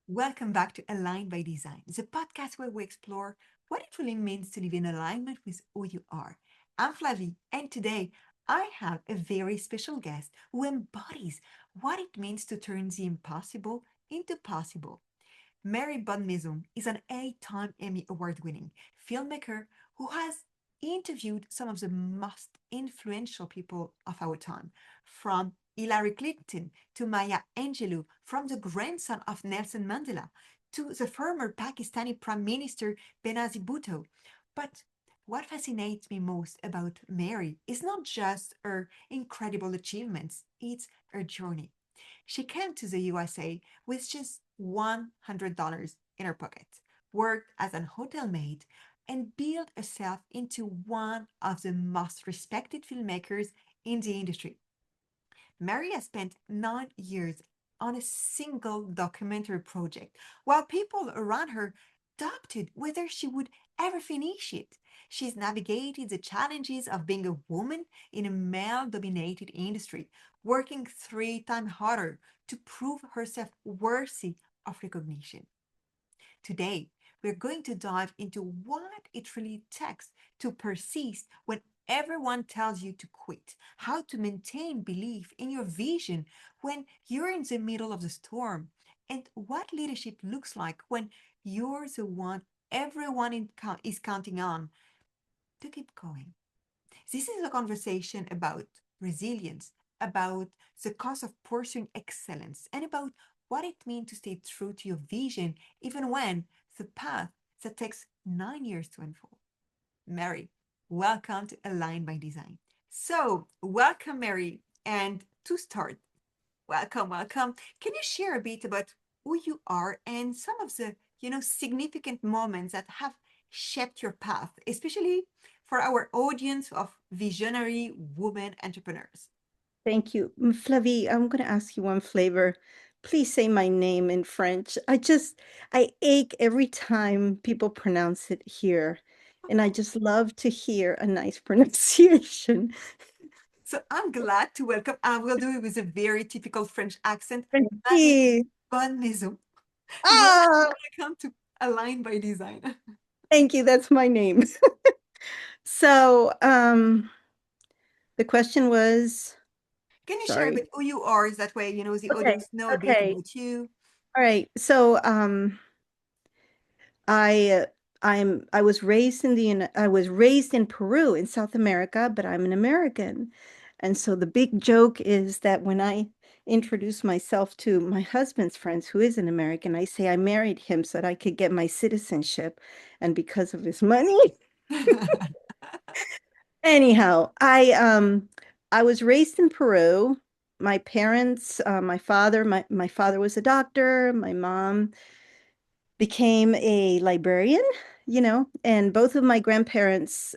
Welcome back to Aligned by Design, the podcast where we explore what it really means to live in alignment with who you are. I'm Flavie, and today I have a very special guest who embodies what it means to turn the impossible into possible. Mari Bonnemaison is an 8-time Emmy Award-winning filmmaker who has interviewed some of the most influential people of our time, from Hillary Clinton to Maya Angelou, from the grandson of Nelson Mandela to the former Pakistani Prime Minister Benazir Bhutto. But what fascinates me most about Mary is not just her incredible achievements, it's her journey. She came to the USA with just $100 in her pocket, worked as an hotel maid, and built herself into one of the most respected filmmakers in the industry. Maria spent 9 years on a single documentary project, while people around her doubted whether she would ever finish it. She's navigated the challenges of being a woman in a male dominated industry, working 3 times harder to prove herself worthy of recognition. Today, we're going to dive into what it really takes to persist when everyone tells you to quit, how to maintain belief in your vision when you're in the middle of the storm, and what leadership looks like when you're the one everyone is counting on to keep going. This is a conversation about resilience, about the cost of pursuing excellence, and about what it means to stay true to your vision, even when the path that takes 9 years to unfold. Mary, welcome to Align by Design. So, welcome, Mary. And to start, welcome. Can you share a bit about who you are and some of the, significant moments that have shaped your path, especially for our audience of visionary women entrepreneurs? Thank you. Flavie, I'm going to ask you one flavor. Please say my name in French. I ache every time people pronounce it here. And I just love to hear a nice pronunciation. So I'm glad to welcome, I will do it with a very typical French accent, Marie Merci. Bonnemaison. Ah, Welcome to Align by Design. thank you. That's my name. So, the question was, Can you share a sorry. bit who you are? That way, the Okay. audience know a bit Okay. about you. All right. So, I I was raised in I was raised in Peru in South America, but I'm an American. And so the big joke is that when I introduce myself to my husband's friends, who is an American, I say I married him so that I could get my citizenship. And because of his money, anyhow, I was raised in Peru. My parents, my father was a doctor, my mom became a librarian, and both of my grandparents,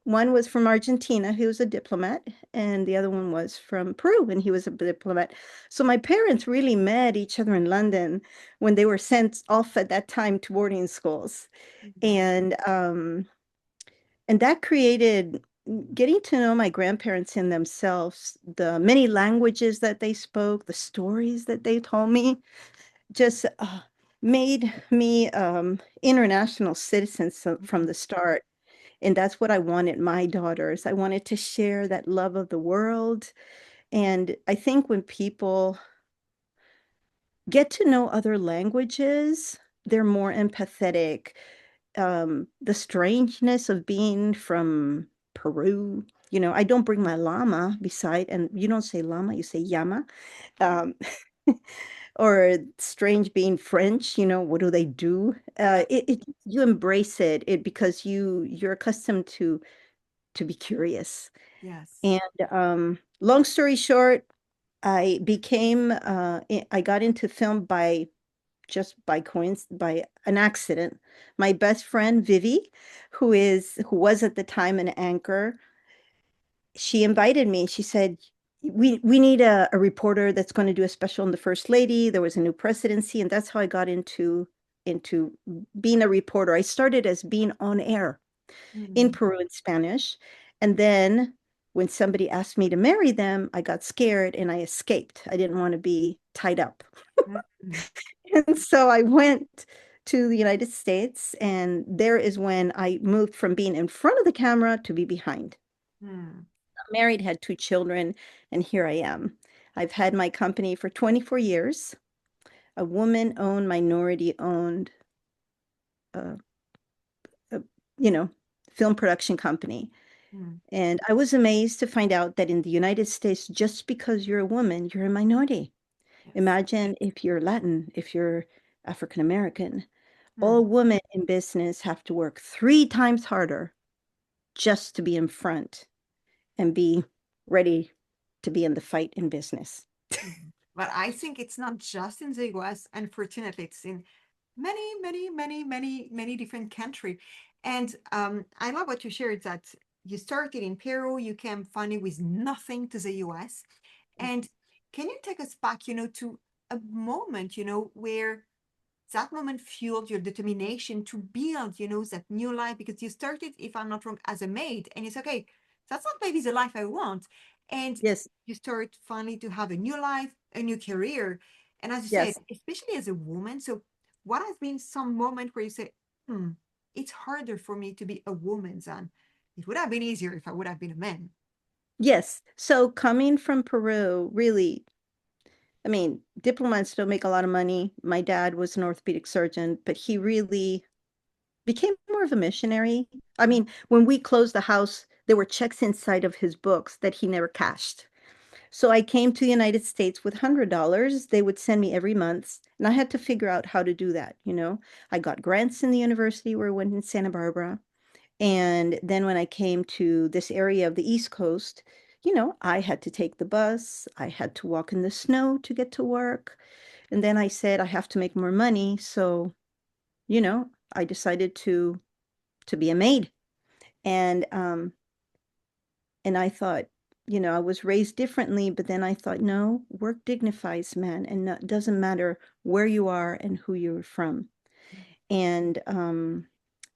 one was from Argentina, he was a diplomat, and the other one was from Peru, and he was a diplomat. So my parents really met each other in London when they were sent off at that time to boarding schools. Wow. And that created getting to know my grandparents in themselves, the many languages that they spoke, the stories that they told me just made me international citizens from Mhm. the start. And that's what I wanted my daughters. I wanted to share that love of the world. And I think when people get to know other languages, they're more empathetic. The strangeness of being from Peru, I don't bring my llama beside, and you don't say llama, you say llama. Um, or strange being French, what do they do? Yeah. You embrace it because you're accustomed to be curious. Yes. And long story short, I got into film by just by coincidence, by an accident. My best friend Vivi, who was at the time an anchor, she invited me. She said, we need a reporter that's going to do a special on the First Lady. There was a new presidency, and that's how I got into being a reporter. I started as being on air. in Mm, Peru in Spanish. And then when somebody asked me to marry them, I got scared and I escaped. I didn't want to be tied up. mm, mm, And so I went to the United States, and there is when I moved from being in front of the camera to be behind. mm, Married, had two children, and here I am. I've had my company for 24 years, a woman-owned, minority-owned, uh, uh, you know, film production company. mm. And I was amazed to find out that in the United States, just because you're a woman, you're a minority. Yes. Imagine if you're Latin, if you're African American. All Mm, women in business have to work 3 times harder just to be in front and be ready to be in the fight in business. mm. But I think it's not just in the US. Unfortunately, it's in many, many, many, many, many different countries. And I love what you shared that you started in Peru, you came finally with nothing to the US. And can you take us back, to a moment, where that moment fueled your determination to build, that new life? Because you started, if I'm not wrong, as a maid, and it's okay, that's not maybe the life I want. And Yes, you start finally to have a new life, a new career. And as you said, yes, especially as a woman. So, what has been some moment where you say, hmm, it's harder for me to be a woman than it would have been easier if I would have been a man? yes. So coming from Peru, really, I mean, diplomats don't make a lot of money. My dad was an orthopedic surgeon, but he really became more of a missionary. I mean, when we closed the house, there were checks inside of his books that he never cashed. So I came to the United States with $100. They would send me every month, and I had to figure out how to do that. I got grants in the university where I went in Santa Barbara. And then when I came to this area of the East Coast, I had to take the bus. I had to walk in the snow to get to work. And then I said, I have to make more money. So, I decided to be a maid. And and I thought, I was raised differently, but then I thought, no, work dignifies man, and it doesn't matter where you are and who you're from. And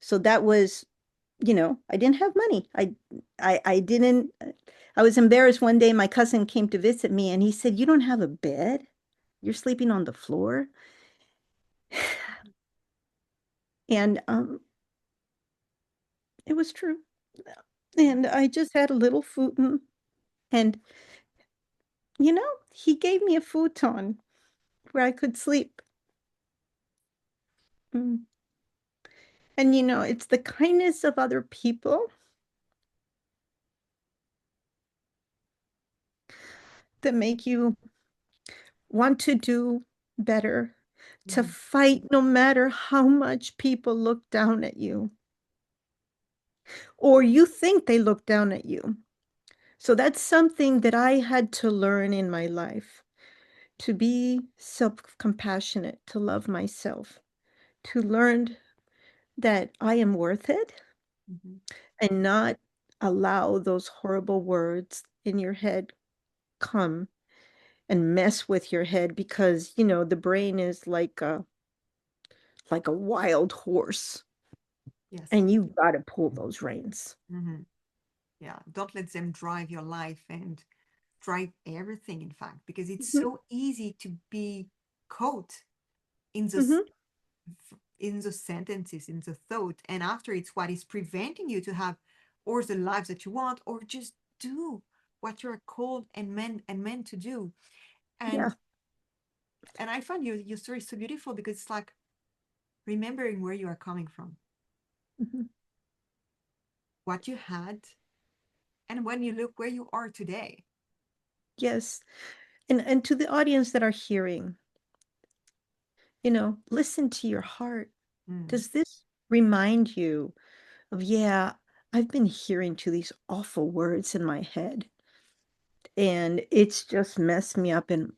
so that was, I didn't have money. I didn't. I was embarrassed one day. My cousin came to visit me, and he said, "You don't have a bed. You're sleeping on the floor." And it was true. And I just had a little futon, and he gave me a futon where I could sleep. Mm. And it's the kindness of other people that make you want to do better, to Mm, fight no matter how much people look down at you or you think they look down at you. So that's something that I had to learn in my life, to be self-compassionate, to love myself, to learn that I am worth it mhm. and not allow those horrible words in your head come and mess with your head because, the brain is like a wild horse Yes. and you got to pull those reins. Hmm. Yeah. Don't let them drive your life and drive everything, in fact, because it's Mhm, so easy to be caught in those mhm. in those sentences, in the thought, and after it's what is preventing you to have or the lives that you want, or just do what you're called and meant to do. Yeah. And I find your story so beautiful because it's like remembering where you are coming from, Mhm. what you had, and when you look where you are today. Yes. And to the audience that are hearing, listen to your heart. Mm, Does this remind you of, yeah, I've been hearing to these awful words in my head and it's just messed me up and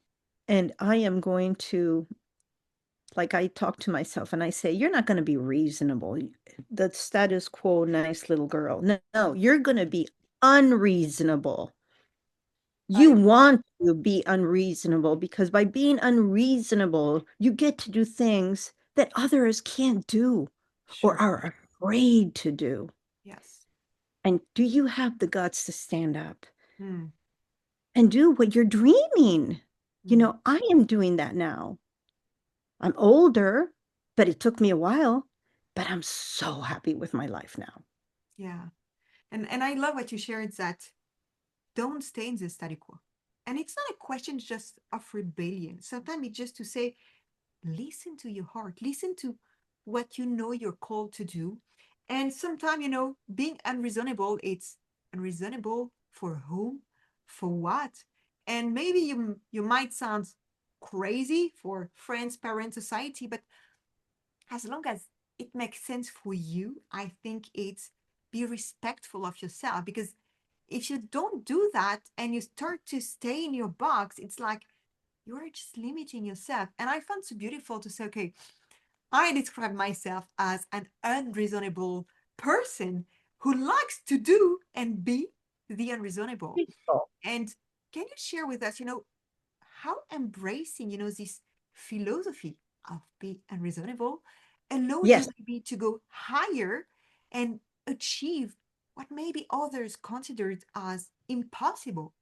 I am going to, like, I talk to myself and I say, you're not going to be reasonable. The status quo nice little girl. No, no, you're going to be unreasonable. You I want to be unreasonable because by being unreasonable, you get to do things that others can't do or sure. are afraid to do. Yes. And do you have the guts to stand up Mm, and do what you're dreaming? mm, I am doing that now. I'm older, but it took me a while, but I'm so happy with my life now. yeah. And I love what you shared that don't stay in the status quo. And it's not a question just of rebellion. Sometimes it's just to say, listen to your heart, listen to what you know you're called to do. And sometimes, being unreasonable, it's unreasonable for whom, for what. And maybe you might sound crazy for friends, parents, society, but as long as it makes sense for you, I think it's be respectful of yourself. Because if you don't do that and you start to stay in your box, it's like you are just limiting yourself. And I found so beautiful to say, okay, I describe myself as an unreasonable person who likes to do and be the unreasonable. Beautiful. And can you share with us, how embracing, this philosophy of being unreasonable allowed you Yes. maybe to go higher and achieve what maybe others considered as impossible?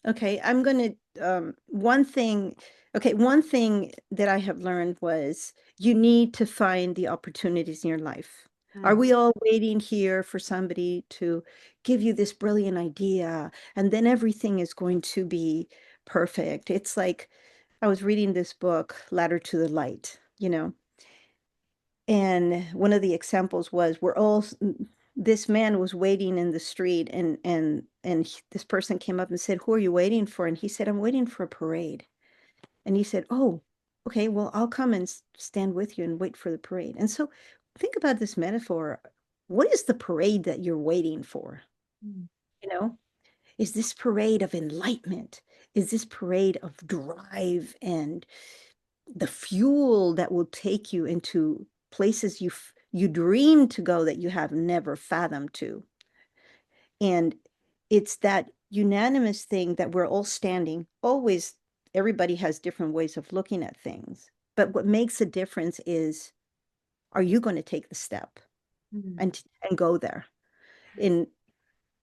Okay, I'm going to one thing that I have learned was you need to find the opportunities in your life. Are Mm, we all waiting here for somebody to give you this brilliant idea and then everything is going to be perfect? It's like I was reading this book, Ladder to the Light. And one of the examples was this man was waiting in the street and this person came up and said, "Who are you waiting for?" And he said, "I'm waiting for a parade." And he said, "Oh, okay, well, I'll come and stand with you and wait for the parade." And so think about this metaphor. What is the parade that you're waiting for? mm, You know, is this parade of enlightenment? Is this parade of drive and the fuel that will take you into places you dream to go that you have never fathomed to? And it's that unanimous thing that we're all standing. Always, everybody has different ways of looking at things. But what makes a difference is, are you going to take the step mm, and go there? yes. In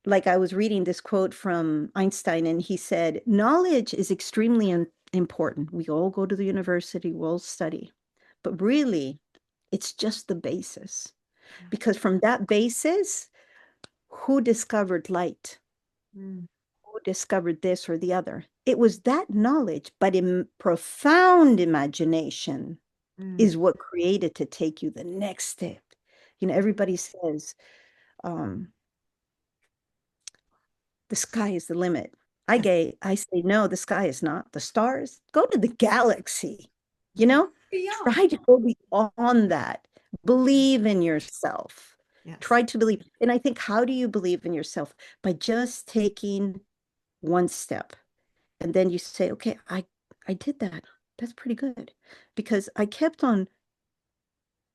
Like I was reading this quote from Einstein, and he said, knowledge is extremely important. We all go to the university, we all study, but really, it's just the basis. Yeah. Because from that basis, who discovered light? Mm, Who discovered this or the other? It was that knowledge, but in profound imagination mm, is what created to take you the next step. Everybody says, um, the sky is the limit. yes. I say, no, the sky is not. The stars, go to the galaxy, you Mm. know, Beyond. try to go beyond that. Believe in yourself. Yes. Try to believe. And I think, how do you believe in yourself? By just taking one step. And then you say, okay, I did that. That's pretty good. Because I kept on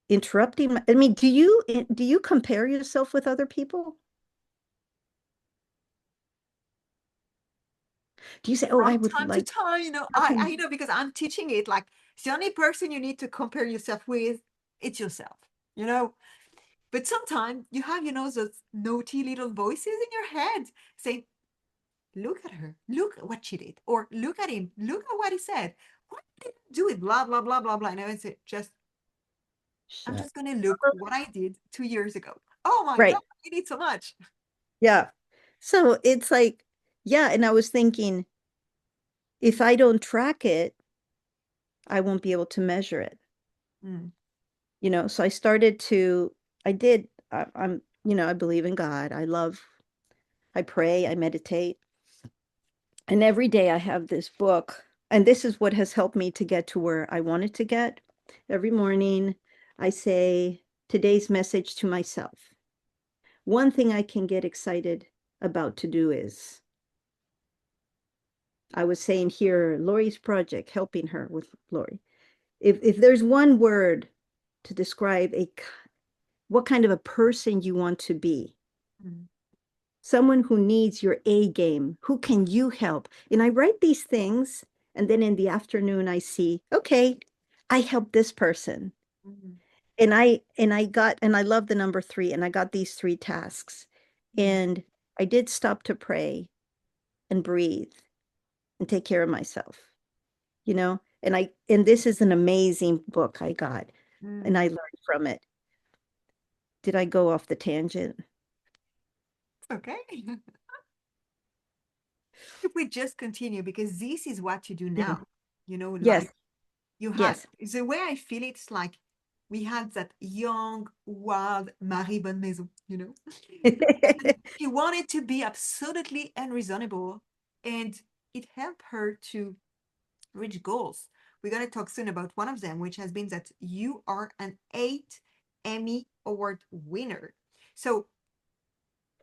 interrupting. I mean, do you compare yourself with other people? Do you say, oh, I From would time to like, time, how I can know because I'm teaching it. Like the only person you need to compare yourself with, it's yourself, you know. But sometimes you have, those naughty little voices in your head saying, look at her, look at what she did, or look at him, look at what he said. Why did he do it? Blah, blah, blah, blah, blah. And I would say, I'm shut just gonna look what I did 2 years ago. Oh my God, Right. I did so much. Yeah. So it's like, yeah. And I was thinking, if I don't track it, I won't be able to measure it. Mm, So I did, I believe in God. I pray, I meditate. And every day I have this book. And this is what has helped me to get to where I wanted to get. Every morning I say today's message to myself. One thing I can get excited about to do is I was saying here, Lori's project, helping her with Lori. If there's one word to describe what kind of a person you want to be, mm, someone who needs your A game, who can you help? And I write these things, and then in the afternoon I see, okay, I help this person. mm, and I love the number three, and I got these three tasks. Mm, And I did stop to pray and breathe and take care of myself, and this is an amazing book I got, and I mm. learned from it. Did I go off the tangent? Okay. If we just continue, because this is what you do Yeah. now, Yes. like you had Yes. the way I feel it's like we had that young, wild Marie Bonnemaison, and she wanted to be absolutely unreasonable, and it helped her to reach goals. We're going to talk soon about one of them, which has been that you are an 8 Emmy Award winner. So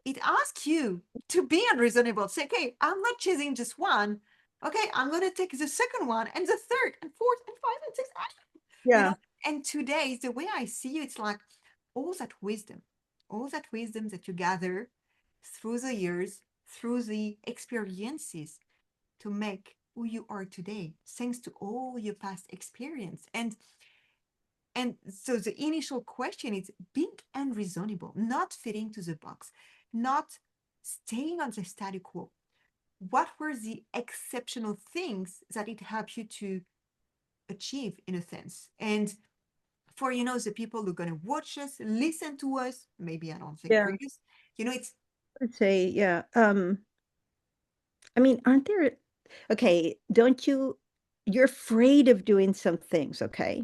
it asks you to be unreasonable. Say, okay, I'm not chasing just one. Okay, I'm going to take the second one and the third and fourth and five and six. You know, Yeah. and today, the way I see you, it's like all that wisdom that you gather through the years, through the experiences to make who you are today, thanks to all your past experience. And so the initial question is being unreasonable, not fitting to the box, not staying on the status quo. What were the exceptional things that it helped you to achieve in a sense? And for the people who are going to watch us, listen to us, maybe I don't think Yeah. readers, it's I'd say, yeah. I mean, aren't there, okay, you're afraid of doing some things, okay?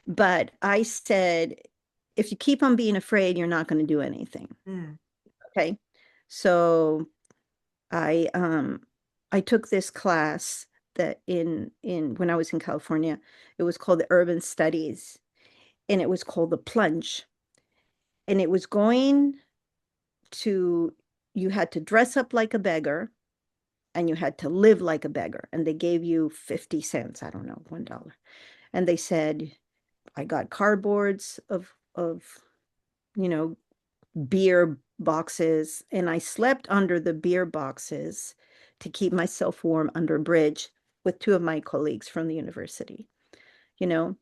But I said, if you keep on being afraid, you're not going to do anything. mm, Okay. So I um I took this class that in when I was in California, it was called the Urban Studies, and it was called the plunge. And it was going to you had to dress up like a beggar and you had to live like a beggar. And they gave you 50 cents, I don't know, $1. And they said, I got cardboards of you know, beer boxes, and I slept under the beer boxes to keep myself warm under a bridge with two of my colleagues from the university.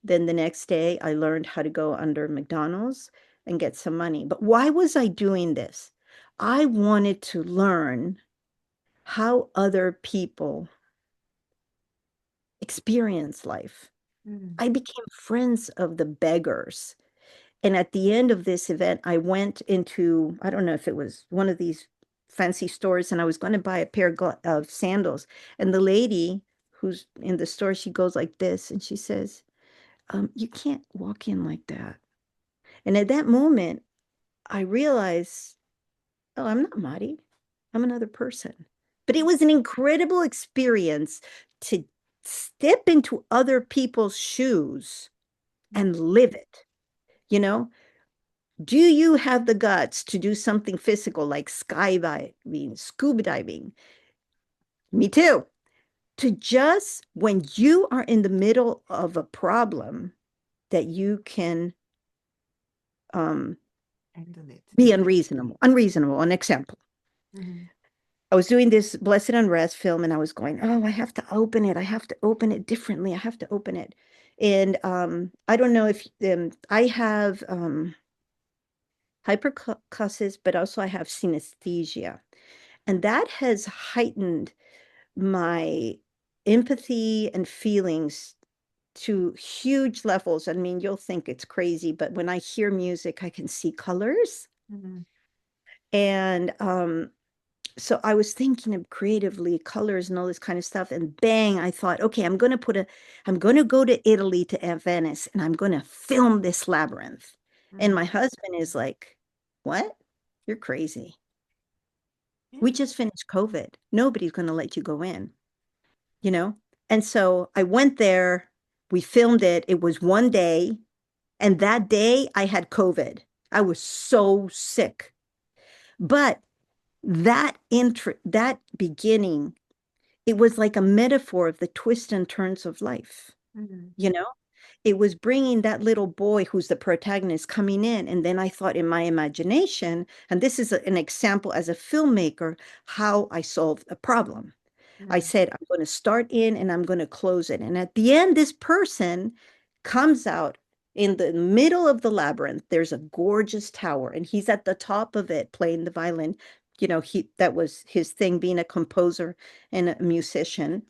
Then the next day I learned how to go under McDonald's and get some money. But why was I doing this? I wanted to learn how other people experience life. mm, I became friends of the beggars. And at the end of this event, I went into, I don't know if it was one of these fancy stores, and I was going to buy a pair of sandals. And the lady who's in the store, she goes like this, and she says, you can't walk in like that. And at that moment, I realized, oh, I'm not Mari. I'm another person. But it was an incredible experience to step into other people's shoes mm, and live it. You know, Do you have the guts to do something physical like skydiving, scuba diving? Me too. To just when you are in the middle of a problem that you can um, handle it. be unreasonable. Unreasonable. An example. Mhm, I was doing this Blessed Unrest film and I was going, oh, I have to open it. I have to open it differently. I have to open it. And I don't know if I have hypercusis, but also I have synesthesia. And that has heightened my empathy and feelings to huge levels. I mean, you'll think it's crazy, but when I hear music, I can see colors. mhm, And so I was thinking of creatively colors and all this kind of stuff. And bang, I thought, okay, I'm going to go to Italy to Venice and I'm going to film this labyrinth. And mhm. my husband is like, what? You're crazy. Yeah. We just finished COVID. Nobody's going to let you go in, you know? And so I went there, we filmed it. It was one day. And that day I had COVID. I was so sick. But that beginning, it was like a metaphor of the twists and turns of life, Mhm, you know? It was bringing that little boy who's the protagonist coming in. And then I thought in my imagination, and this is an example as a filmmaker, how I solved a problem. I mhm, said, I'm going to start in and I'm going to close it. And at the end, this person comes out In the middle of the labyrinth, there's a gorgeous tower, and he's at the top of it playing the violin. You know, he that was his thing, being a composer and a musician.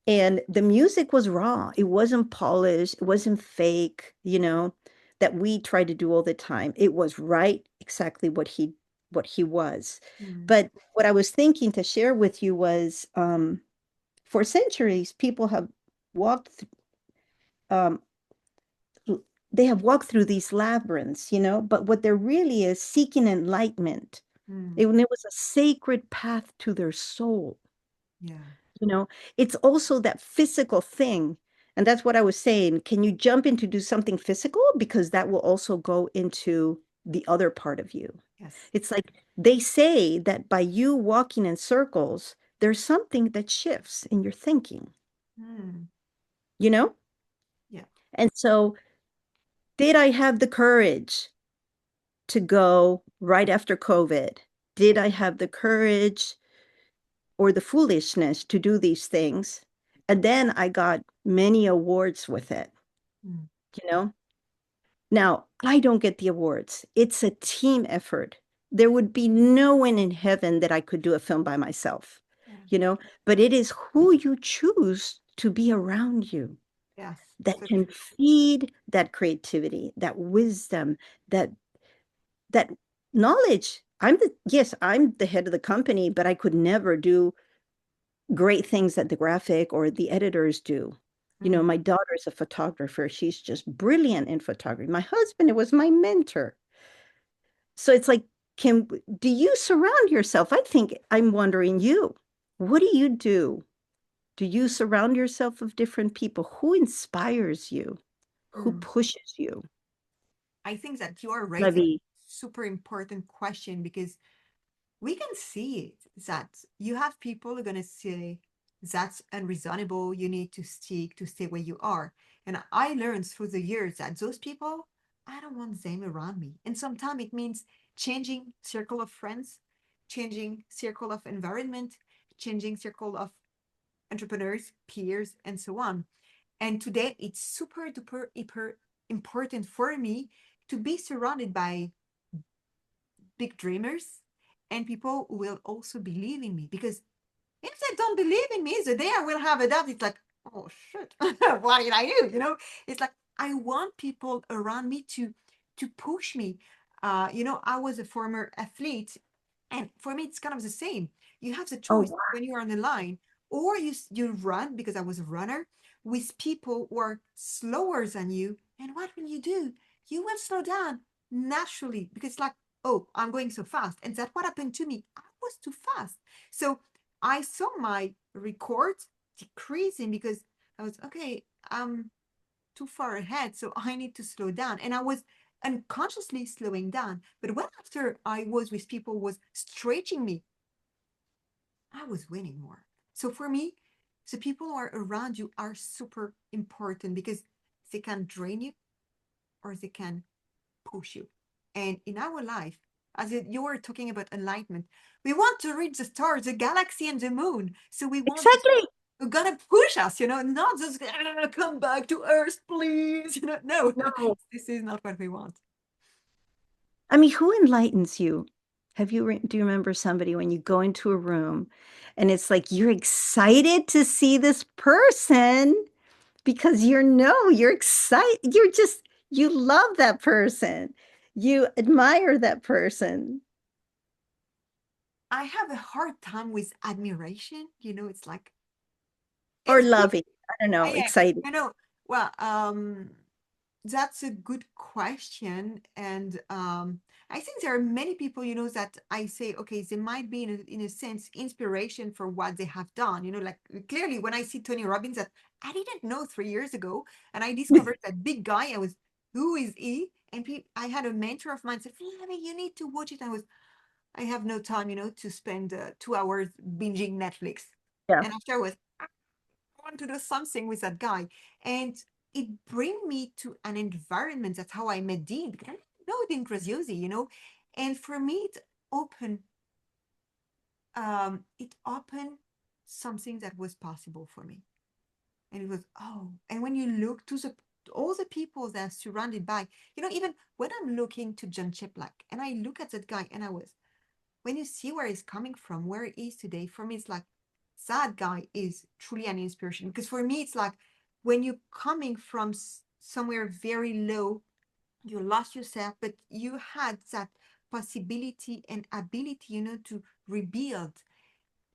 And the music was raw. It wasn't polished. It wasn't fake, that we try to do all the time. It was right exactly what he was. Mm, But what I was thinking to share with you was for centuries, people have walked um, they have walked through these labyrinths, but what there really is seeking enlightenment. mm, It was a sacred path to their soul. yeah. You know, it's also that physical thing. And that's what I was saying. Can you jump in to do something physical? Because that will also go into the other part of you. Yes. It's like they say that by you walking in circles, there's something that shifts in your thinking, Mm, you know? yeah. And so, did I have the courage to go right after COVID? Did I have the courage or the foolishness to do these things? And then I got many awards with it, Mm, you know? Now, I don't get the awards. It's a team effort. There would be no one in heaven that I could do a film by myself, yeah. you know? But it is who you choose to be around you Yes. that So can true. feed that creativity, that wisdom, that knowledge. I'm the head of the company, but I could never do great things that the graphic or the editors do. Mm, My daughter's a photographer. She's just brilliant in photography. My husband, it was my mentor. So it's like, do you surround yourself? I think I'm wondering you. What do you do? Do you surround yourself with different people? Who inspires you? Who mm. pushes you? I think that you are raising Ravi. super important question because we can see it that you have people who are going to say that's unreasonable, you need to stick to stay where you are. And I learned through the years that those people, I don't want them around me. And sometimes it means changing circle of friends, changing circle of environment, changing circle of entrepreneurs, peers, and so on. And today it's super duper hyper important for me to be surrounded by big dreamers and people who will also believe in me. Because if they don't believe in me, the day I will have a doubt, it's like, oh shit, what did I do? It's like I want people around me to push me. I was a former athlete, and for me, it's kind of the same. You have the Oh, choice wow. when you're on the line, or you run because I was a runner with people who are slower than you. And what will you do? You will slow down naturally because it's like, oh, I'm going so fast. And that's what happened to me. I was too fast. So I saw my record decreasing because I was okay. I'm too far ahead, so I need to slow down. And I was unconsciously slowing down. But when after I was with people who was stretching me, I was winning more. So for me, the people who are around you are super important because they can drain you or they can push you. And in our life, you were talking about enlightenment, we want to reach the stars, the galaxy, and the moon. So we want to Exactly. gonna push us, not just come back to Earth, please. No, No. this is not what we want. I mean, who enlightens you? Do you remember somebody when you go into a room and it's like you're excited to see this person because you're excited. You love that person. You admire that person I have a hard time with admiration. It's like or it's good. loving. I don't know, Yeah, excited. well, that's a good question. And I think there are many people, that I say, okay, they might be in a sense inspiration for what they have done. Like clearly when I see Tony Robbins that I didn't know 3 years ago, and I discovered that big guy, who is he? And I had a mentor of mine said, Flavie, you need to watch it. I have no time, to spend 2 hours binging Netflix. Yeah. And after I was, I want to do something with that guy. And it bring me to an environment. That's how I met Dean, because I didn't know Dean Graziosi. And for me, it opened something that was possible for me. And it was, oh, and when you look to the all the people that are surrounded by, even when I'm looking to John Cheplack and I look at that guy and I was, when you see where he's coming from, where he is today, for me, it's like that guy is truly an inspiration. Because for me, it's like when you're coming from somewhere very low, you lost yourself, but you had that possibility and ability, to rebuild.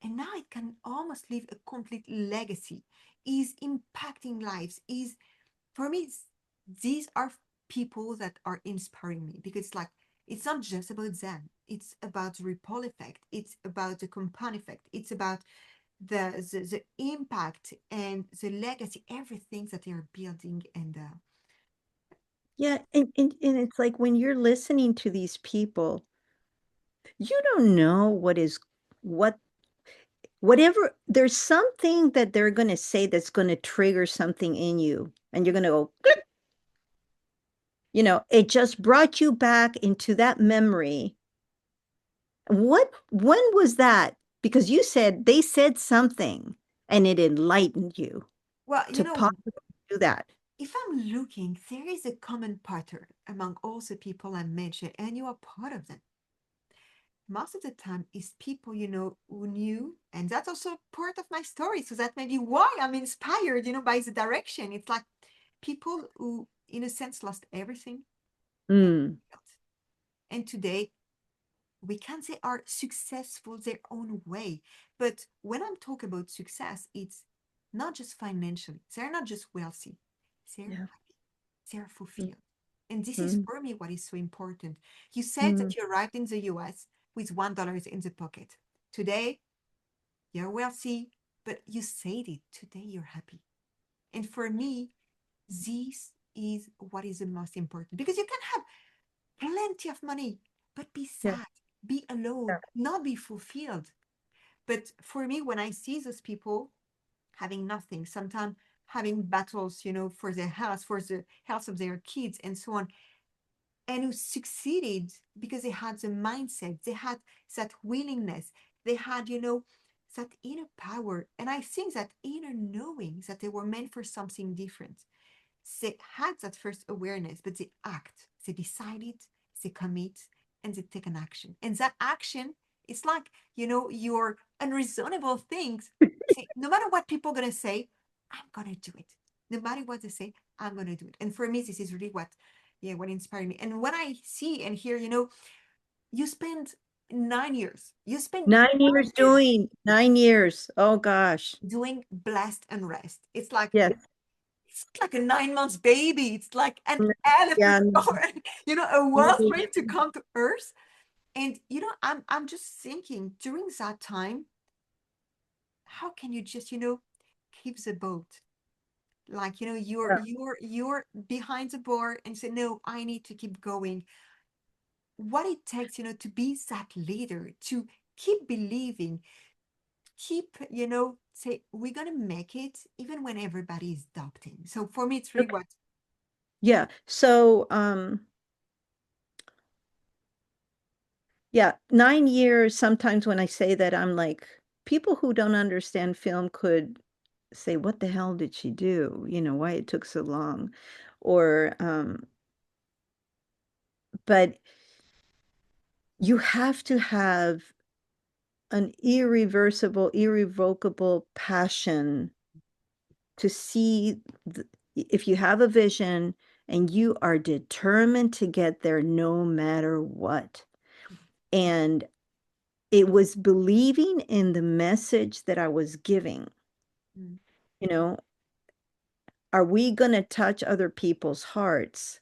And now it can almost leave a complete legacy, is impacting lives, is for me, these are people that are inspiring me because it's not just about them. It's about the ripple effect. It's about the compound effect. It's about the impact and the legacy, everything that they are building. And Yeah, and it's like when you're listening to these people, you don't know what whatever there's something that they're gonna say that's gonna trigger something in you, and you're gonna go, "Click." It just brought you back into that memory. When was that? Because you said they said something and it enlightened you well, to possibly do that. if I'm looking, there is a common pattern among all the people I mentioned, and you are part of them. Most of the time is people who knew, and that's also part of my story, so that may be why I'm inspired by the direction. It's like people who in a sense lost everything and Mm, and today we can say are successful their own way. But when I'm talking about success, it's not just financially, they're not just wealthy, they're yeah. happy, they're fulfilled. And this is Mm, for me what is so important. You said mm, that you arrived in the US with $1 in the pocket. Today, you're wealthy, but you said it. Today, you're happy. And for me, this is what is the most important because you can have plenty of money, but be yeah. sad, be alone, not be fulfilled. But for me, when I see those people having nothing, sometimes having battles, for their health, for the health of their kids, and so on, and who succeeded because they had the mindset, they had that willingness, they had, that inner power. And I think that inner knowing that they were meant for something different. They had that first awareness, but they act, they decided, they commit, and they take an action. And that action is like, your unreasonable things. Say, no matter what people are gonna say, I'm gonna do it. No matter what they say, I'm gonna do it. And for me, this is really what inspired me. And when I see and hear, you spend 9 years, you spend 9 years 9 years doing 9 years. Oh gosh. doing blessed unrest. It's like Yes. a 9 months baby. It's like an N- elephant Yeah. or a world for Mm, it to come to earth. And I'm just thinking during that time, how can you just keep the boat? Like yeah. you're behind the board and say, no, I need to keep going. What it takes, to be that leader, to keep believing, keep, say, we're gonna make it even when everybody is doubting. So for me, it's really Okay. what Yeah. So, yeah, 9 years. Sometimes when I say that, I'm like, people who don't understand film could say, "What the hell did she do? Why it took so long?" Or, but you have to have an irrevocable passion to see if you have a vision and you are determined to get there no matter what. And it was believing in the message that I was giving. mm, You know, are we going to touch other people's hearts?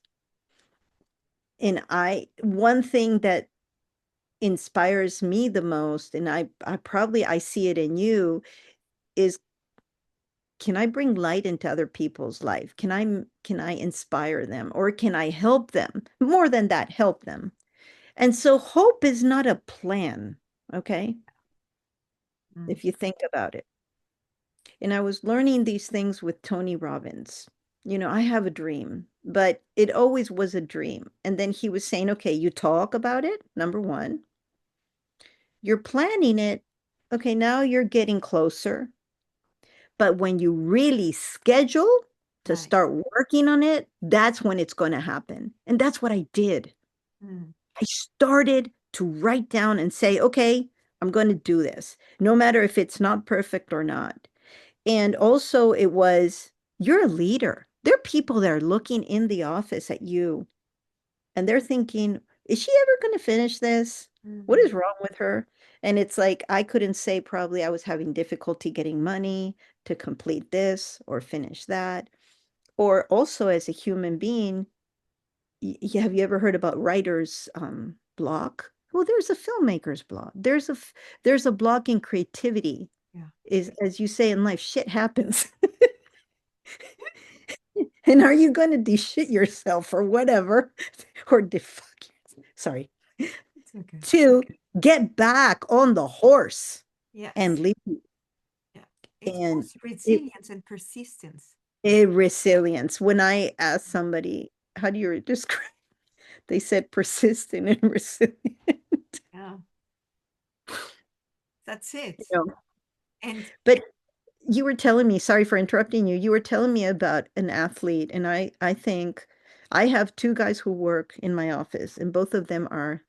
And one thing that inspires me the most, and I see it in you, is can I bring light into other people's life? Can I inspire them or can I help them? More than that, help them. And so hope is not a plan, okay? mm, If you think about it. And I was learning these things with Tony Robbins. I have a dream, but it always was a dream. And then he was saying, okay, you talk about it, number one. You're planning it. Okay, now you're getting closer. But when you really schedule, to Nice. start working on it, that's when it's going to happen. And that's what I did. Mm, I started to write down and say, okay, I'm going to do this, no matter if it's not perfect or not. And also, it was, you're a leader. There are people that are looking in the office at you and they're thinking, is she ever going to finish this? What mhm. is wrong with her? And it's like, I couldn't say probably I was having difficulty getting money to complete this or finish that. Or also, as a human being, have you ever heard about writer's block? Well, there's a filmmaker's block. There's a block in creativity. Yeah. Is, as you say in life, shit happens. And are you going to de-shit yourself or whatever, or defuck yourself? Sorry, It's okay. to get back on the horse and Yes. leave. Yeah. It's And both it, resilience and persistence. resilience. When I asked somebody, how do you describe? They said persistent and resilient. Yeah. That's it. You know, And but you were telling me, sorry for interrupting you. You were telling me about an athlete, and I think I have two guys who work in my office, and both of them are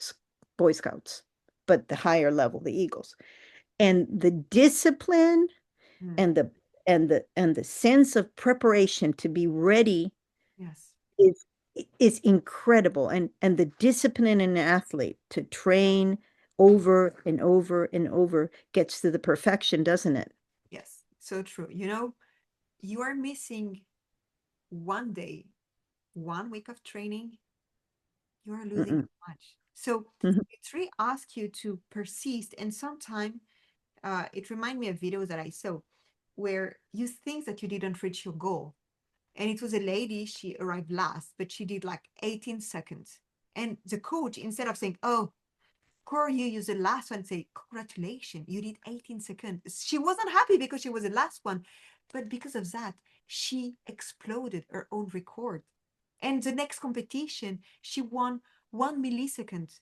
Boy Scouts, but the higher level, the Eagles. And the discipline mm, and the sense of preparation to be ready yes. is is incredible. And the discipline in an athlete to train over and over and over gets to the perfection, doesn't it? Yes. So true. You know, you are missing one day, 1 week of training, you are losing Mm-mm. much. So Mhm. it's really ask you to persist. And sometimes it reminds me of videos that I saw where you think that you didn't reach your goal. And it was a lady, she arrived last, but she did like 18 seconds. And the coach, instead of saying, oh, Cora, you used the last one, say, congratulations, you did 18 seconds. She wasn't happy because she was the last one. But because of that, she exploded her own record. And the next competition, she won 1 millisecond.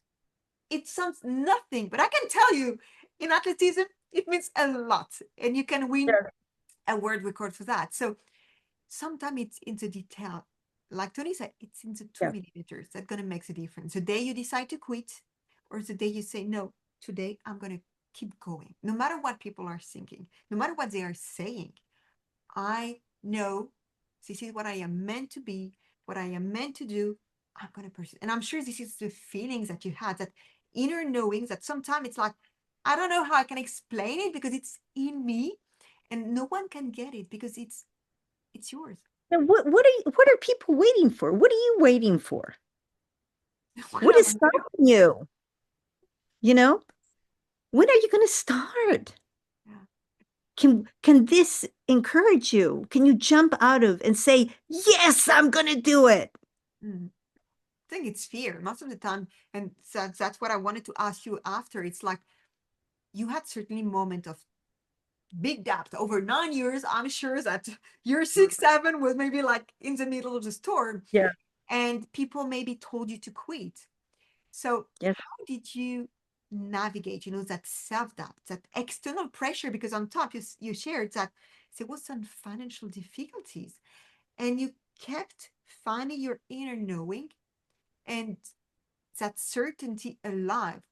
It sounds nothing, but I can tell you in athleticism, it means a lot. And you can win Yeah. a world record for that. So sometimes it's in the detail. Like Tony said, it's in the two Yeah. millimeters that gonna make the difference. The day you decide to quit, or the day you say, no, today I'm gonna keep going. No matter what people are thinking, no matter what they are saying, I know this is what I am meant to be, what I am meant to do. I'm gonna pursue. And I'm sure this is the feelings that you had, that inner knowings that sometimes it's like, I don't know how I can explain it because it's in me and no one can get it because it's yours. And what are people waiting for? What are you waiting for? What What am is I doing? stopping you? You know, when are you going to start? Yeah. Can this encourage you? Can you jump out of and say, "Yes, I'm going to do it." Mm. I think it's fear most of the time. And that's what I wanted to ask you after. It's like you had certainly moment of big depth over 9 years. I'm sure that year six, 7 was maybe like in the middle of the storm Yeah. and people maybe told you to quit. So Yes. how did you navigate, that self-doubt, that external pressure? Because on top you shared that there was some financial difficulties and you kept finding your inner knowing and that certainty alive,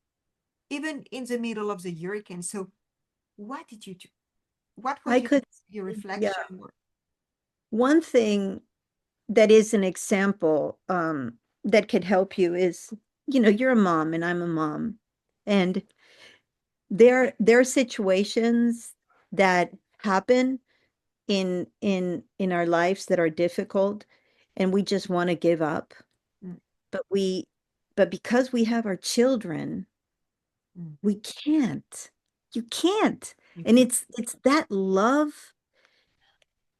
even in the middle of the hurricane. So what did you do? What was I your, could, your yeah. reflection? Or, One thing that is an example that could help you is, you're a mom and I'm a mom. And there are situations that happen in our lives that are difficult and we just want to give up. mm, But because we have our children, mm, we can't. You can't. you And can. it's that love,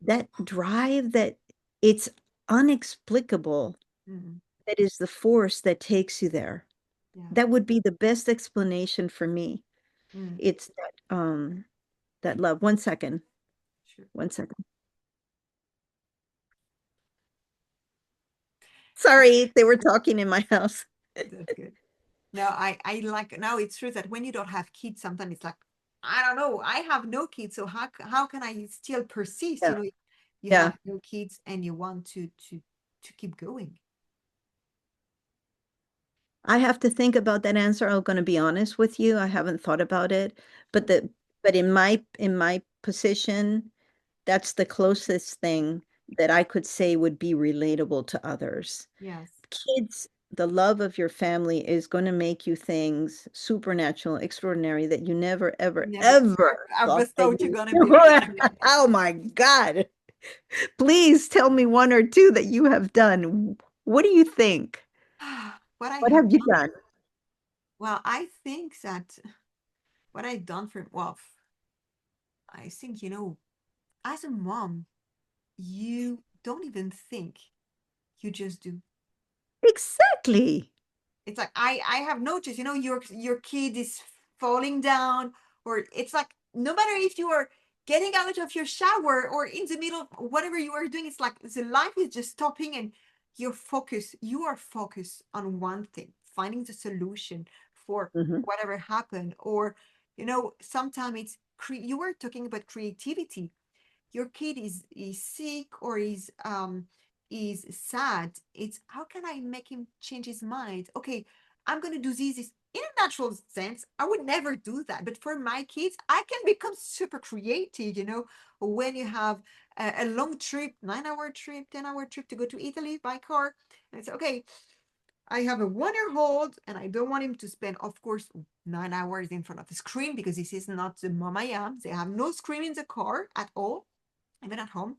that drive, that it's unexplicable, Mm, that is the force that takes you there. yeah. That would be the best explanation for me. Mm, It's that love. One second. sure. One second. Uh, Sorry, they were talking in my house. that's good. No, I like, now it's true that when you don't have kids, sometimes it's like, I don't know, I have no kids, so how can I still persist? Yeah. you Yeah. have no kids and you want to keep going. I have to think about that answer. I'm gonna be honest with you. I haven't thought about it, but Mm. in my position, that's the closest thing that I could say would be relatable to others. Yes. Kids, the love of your family is going to make you things supernatural, extraordinary that you never, ever, Never ever ever thought that thought you're you gonna be were. able to do. Oh my God. Please tell me one or two that you have done. What do you think? What I What have have you done, done? well, I think that what I've done for, well, I think, as a mom, you don't even think, you just do. Exactly. It's like I have noticed, your kid is falling down, or it's like no matter if you are getting out of your shower or in the middle of whatever you are doing, it's like the life is just stopping and you are focused on one thing, finding the solution for Mhm. whatever happened. Or sometimes you were talking about creativity. Your kid is sick or is sad. It's how can I make him change his mind? Okay, I'm gonna do this in a natural sense. I would never do that, but for my kids I can become super creative. When you have a long trip, 9-hour trip, 10-hour trip to go to Italy by car, and it's okay, I have a 1 year old and I don't want him to spend, of course, 9 hours in front of the screen, because this is not the mom I am. They have no screen in the car at all, even at home.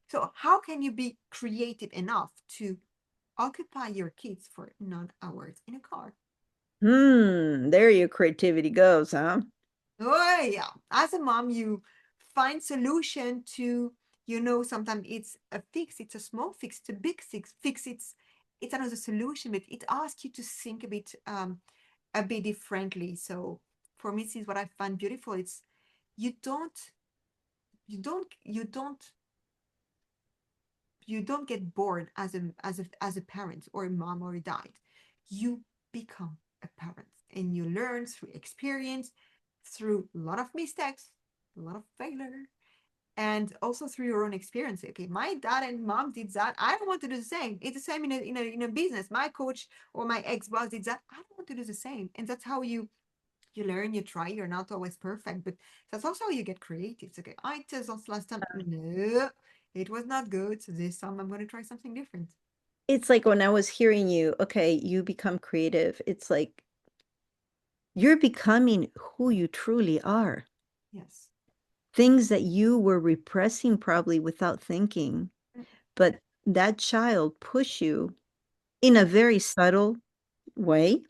So how can you be creative enough to occupy your kids for 9 hours in a car? There your creativity goes, huh? Oh yeah. As a mom, you find solution to, sometimes it's a fix, it's a small fix, it's a big fix, it's another solution, but it asks you to think a bit differently. So for me, this is what I find beautiful. It's you don't you don't get bored as a parent or a mom or a dad. You become a parent and you learn through experience, through a lot of mistakes, a lot of failure, and also through your own experience. Okay, my dad and mom did that. I don't want to do the same. It's the same in a business. My coach or my ex-boss did that. I don't want to do the same. And that's how you learn, you try, you're not always perfect, but that's also how you get creative. It's okay, I did this last time, no, it was not good, so this time I'm going to try something different. It's like when I was hearing you, okay, you become creative. It's like you're becoming who you truly are. Yes. Things that you were repressing probably without thinking, Mm. but that child push you in a very subtle way,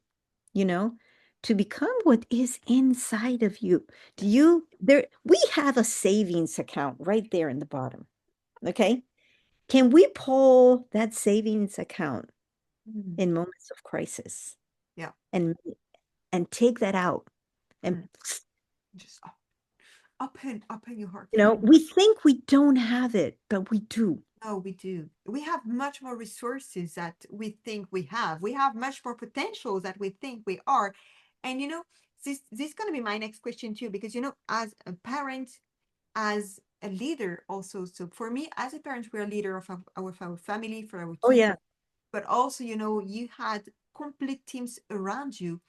you know, to become what is inside of you. Do Yes. you there we have a savings account right there in the bottom. Okay? Can we pull that savings account Mm. in moments of crisis Yeah. and take that out and Mm. Just open your heart. we think we don't have it, but we do. No, we do. We have much more resources that we think we have. We have much more potential that we think we are. And this is going to be my next question too, because as a parent, as a leader also. So for me, as a parent, we're a leader of our family, for our Oh kids, yeah. but also, you had complete teams around you.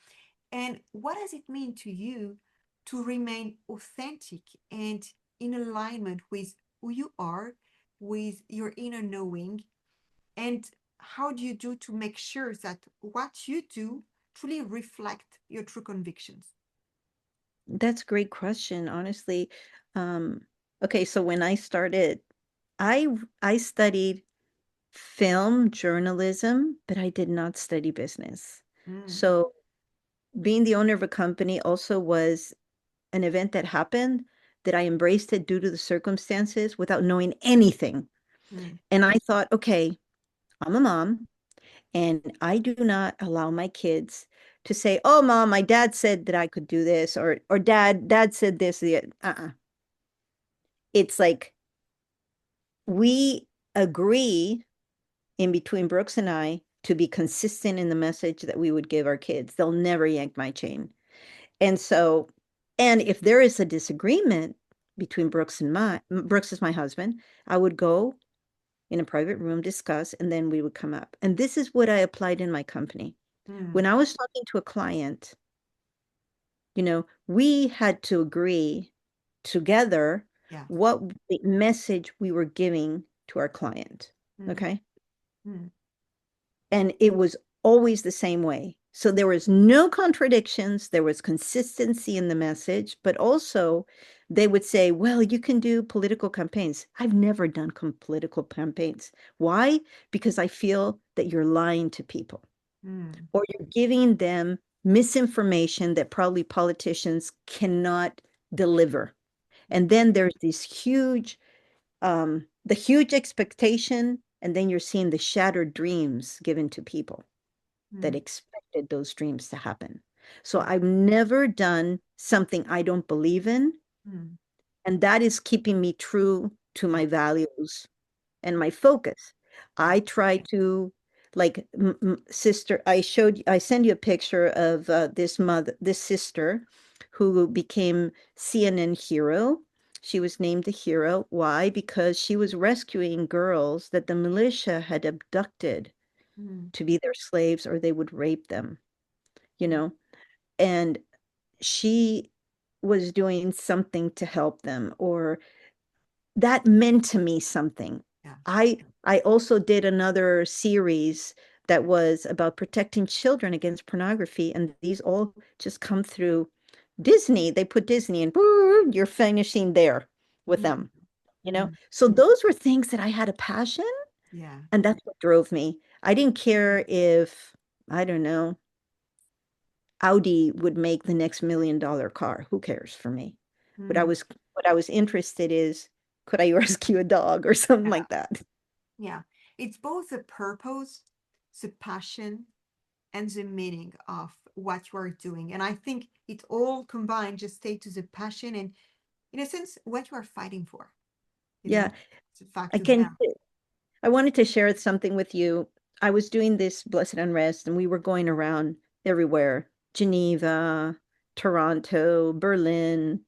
And what does it mean to you to remain authentic and in alignment with who you are, with your inner knowing? And how do you do to make sure that what you do truly reflect your true convictions? That's a great question, honestly. Um, okay, so when I started, I studied film journalism, but I did not study business. Mm, So being the owner of a company also was an event that happened that I embraced it due to the circumstances without knowing anything. mm, And I thought, okay, I'm a mom and I do not allow my kids to say, "Oh, mom, my dad said that I could do this," or dad said this. It's like we agree in between Brooks and I to be consistent in the message that we would give our kids. They'll never yank my chain. And so, and if there is a disagreement, between Brooks is my husband. I would go in a private room, discuss, and then we would come up. And this is what I applied in my company. When Mm, I was talking to a client, we had to agree together yes. what the message we were giving to our client. Mm, Okay. mm, And it was always the same way. So there was no contradictions, there was consistency in the message, but also they would say, well, you can do political campaigns. I've never done political campaigns. Why? Because I feel that you're lying to people mm, or you're giving them misinformation that probably politicians cannot deliver. And then there's this the huge expectation, and then you're seeing the shattered dreams given to people that mm, expected those dreams to happen. So yeah. I've never done something I don't believe in, Mm, and that is keeping me true to yeah. my values and my focus. Yeah. I try to like sister, I send you a picture of this sister who became CNN hero. She was named the hero. Why? Because she was rescuing girls that the militia had abducted Mm, to be their slaves or they would rape them, you mm, know? And she was doing something to help them, or that meant to me something. yeah. I also did another series that was about protecting children against pornography, and these all just come through Disney. They put Disney and you're finishing there with Mm, them, you know? mm, So those were things that I had a passion, yeah. and that's what drove me. I didn't care if, I don't know, Audi would make the next $1 million car. Who cares for me? What I Mm, was what I was interested is, could I rescue a dog or something yeah. like that? Yeah. It's both the purpose, the passion, and the meaning of what you are doing. And I think it all combined just stay to the passion and, in a sense, what you are fighting for. Yeah, It's the fact I to can have. I wanted to share something with you. I was doing this Blessed Unrest and we were going around everywhere. Geneva, Toronto, Berlin.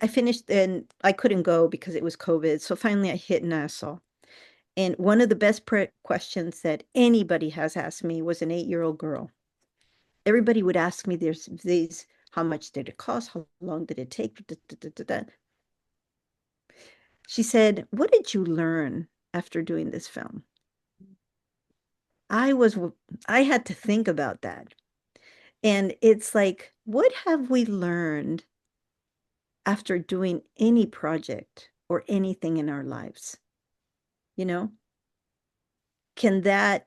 I finished and I couldn't go because it was COVID. So finally I hit Nassau. And one of the best questions that anybody has asked me was an 8-year-old girl. Everybody would ask me these, how much did it cost? How long did it take? Da, da, da, da, da. She said, what did you learn after doing this film? I was, I had to think about that. And it's like, what have we learned after doing any project or anything in our lives? You know, can that,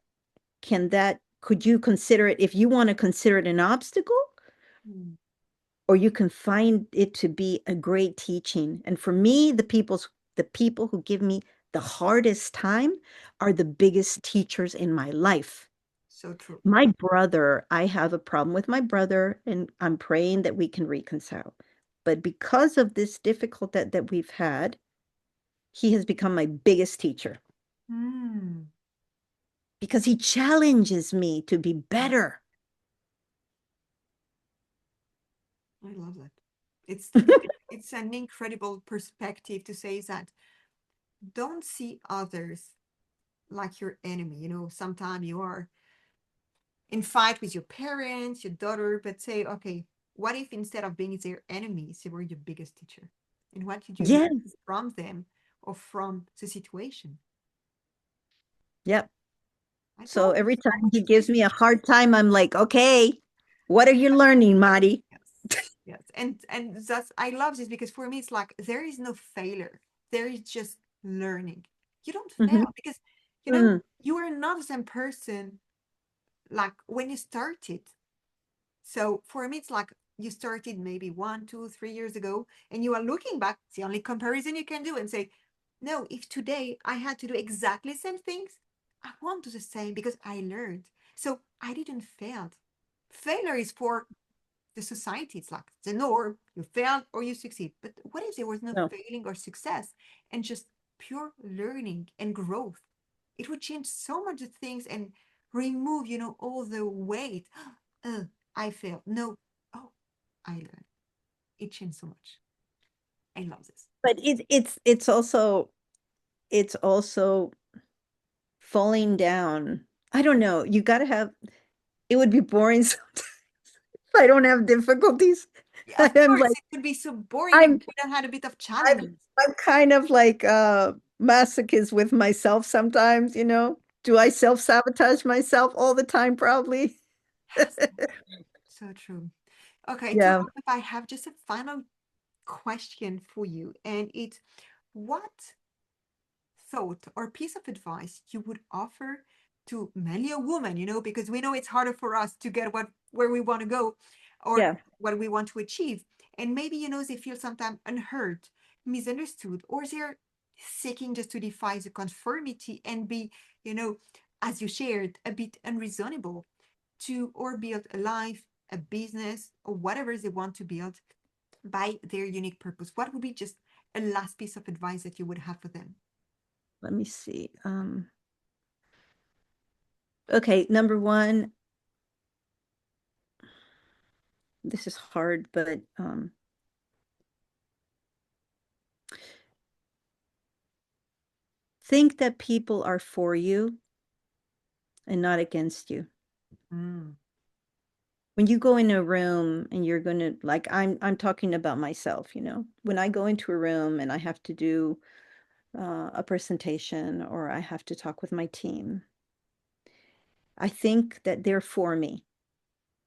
could you consider it, if you want to consider it an obstacle, Mm, or you can find it to be a great teaching. And for me, the people who give me the hardest time are the biggest teachers in my life. so true. My brother, I have a problem with my brother, and I'm praying that we can reconcile. But because of this difficult that we've had, he has become my biggest teacher Mm, because he challenges me to be yeah, better. I love that. It's an incredible perspective to say that don't see others like your enemy. Sometimes you are in fight with your parents, your daughter, but say, okay, what if instead of being their enemies, they were your biggest teacher? And what did you Yeah. learn from them or from the situation? Yep. It's So always every so time he much gives me a hard time, I'm like, okay, what are you learning, Mari? yes, yes. And that's I love this because for me it's like there is no failure. There is just learning. You don't fail Mhm. because Mm. you are not the same person like when you started. So for me, it's like you started maybe 1, 2, 3 years ago, and you are looking back. It's the only comparison you can do and say, no, if today I had to do exactly the same things, I won't do the same because I learned. So I didn't fail. Failure is for the society. It's like the norm. You fail or you succeed. But what if there was no No, failing or success and just pure learning and growth? It would change so much of things and remove, all the weight. I failed. No. Oh, I learned. It changed so much. I love this. But it's also falling down. I don't know. You got to have. It would be boring sometimes if I don't have difficulties. Yeah, of I'm course, like it would be so boring if I'm we don't had a bit of I'm challenges. I'm kind of like masochist with myself sometimes, Do I self-sabotage myself all the time? Probably. So true. So true. Okay, to Yeah. wrap up, I have just a final question for you, and it's what thought or piece of advice you would offer to mainly a woman, because we know it's harder for us to get where we want to go or Yeah. what we want to achieve. And maybe, they feel sometimes unheard, misunderstood, or they're seeking just to defy the conformity and be, you know, as you shared, a bit unreasonable to or build a life, a business, or whatever they want to build by their unique purpose. What would be just a last piece of advice that you would have for them? Let me see. Okay, number one, this is hard, but think that people are for you and not against you. Mm, When you go in a room and you're going to like I'm talking about myself, When I go into a room and I have to do a presentation or I have to talk with my team, I think that they're for me.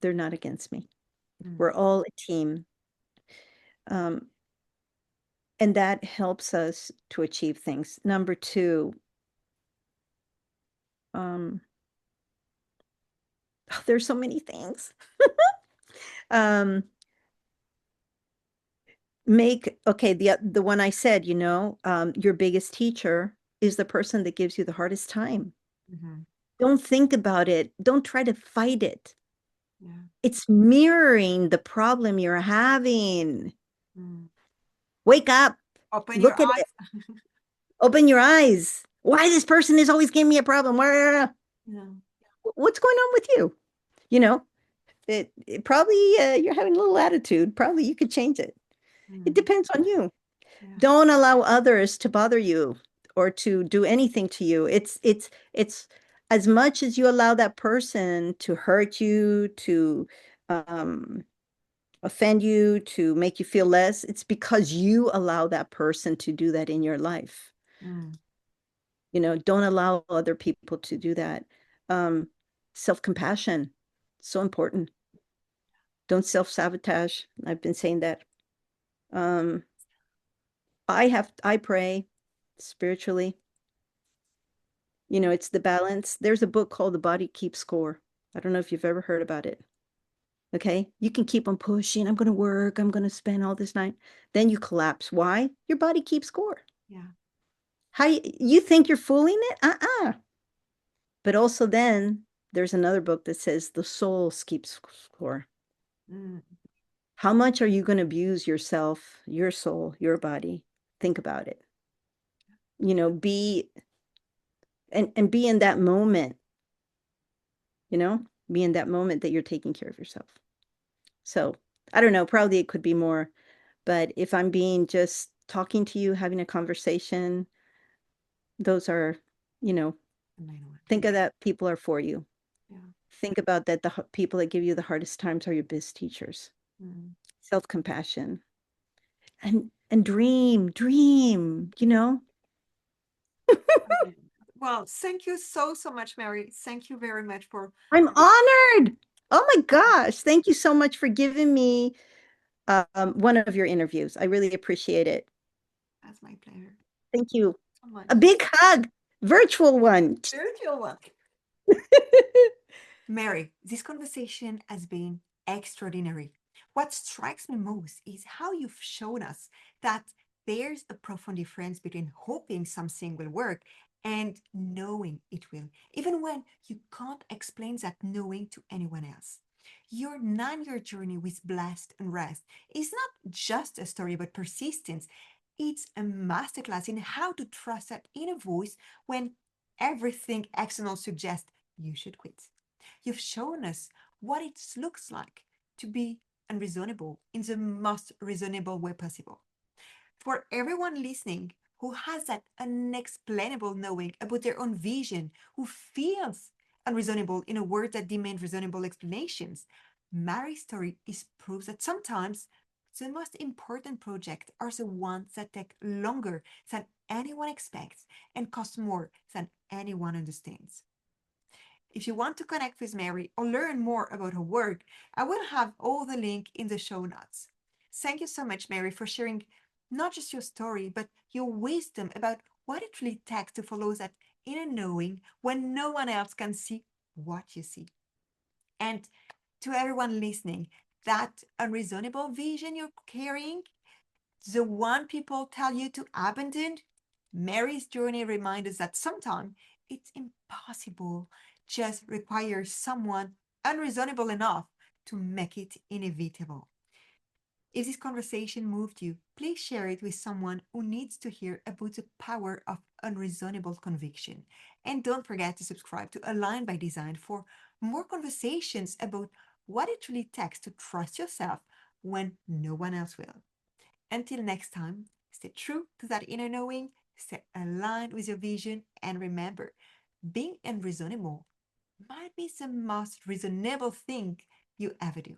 They're not against me. mm, We're all a team. Um, and that helps us to achieve things. Number two, um, there's so many things. um, okay, the one I said, your biggest teacher is the person that gives you the hardest time. mhm, Don't think about it. Don't try to fight it. yeah, It's mirroring the problem you're having. mm. Wake up, Open your look at it, eyes. open your eyes. Why this person is always giving me a problem? Yeah, What's going on with you? You know, it probably you're having a little attitude. Probably you could change it. It mm, depends on you. yeah, Don't allow others to bother you or to do anything to you. It's as much as you allow that person to hurt you, to um, offend you, to make you feel less, it's because you allow that person to do that in your life. mm, Don't allow other people to do that. Um, Self-compassion, so important. Don't self-sabotage. I've been saying that. Um, I pray spiritually. It's the balance. There's a book called The Body Keeps Score. I don't know if you've ever heard about it. Okay. You can keep on pushing. I'm going to work. I'm going to spend all this night. Then you collapse. Why? Your body keeps score. yeah, How you think you're fooling it? But also then there's another book that says the soul keeps score. mm, How much are you going to abuse yourself, your soul, your body? Think about it. Be and be in that moment, be in that moment that you're taking care of yourself. So I don't know, probably it could be more, but if I'm being just talking to you, having a conversation, those are, you know, the main one. think of that people are for you. Yeah, Think about that people that give you the hardest times are your best teachers. mm, Self-compassion and dream, brilliant. Well, thank you so, so much, Mary. Thank you very much for I'm this. honored. Oh my gosh. Thank you so much for giving me one of your interviews. I really appreciate it. That's my pleasure. Thank you. So A much. big hug, virtual one. Spiritual one. Mary, this conversation has been extraordinary. What strikes me most is how you've shown us that there's a profound difference between hoping something will work and knowing it will, even when you can't explain that knowing to anyone else. Your 9 year journey with Blessed Unrest is not just a story about persistence, it's a masterclass in how to trust that inner voice when everything external suggests you should quit. You've shown us what it looks like to be unreasonable in the most reasonable way possible. For everyone listening who has that unexplainable knowing about their own vision, who feels unreasonable in a world that demands reasonable explanations, Mary's story is proof that sometimes the most important projects are the ones that take longer than anyone expects and cost more than anyone understands. If you want to connect with Mary or learn more about her work, I will have all the link in the show notes. Thank you so much, Mary, for sharing not just your story, but your wisdom about what it really takes to follow that inner knowing when no one else can see what you see. And to everyone listening, that unreasonable vision you're carrying, the one people tell you to abandon, Mary's journey reminds us that sometimes it's impossible, just requires someone unreasonable enough to make it inevitable. If this conversation moved you, please share it with someone who needs to hear about the power of unreasonable conviction. And don't forget to subscribe to Align by Design for more conversations about what it really takes to trust yourself when no one else will. Until next time, stay true to that inner knowing, stay aligned with your vision, and remember, being unreasonable might be the most reasonable thing you ever do.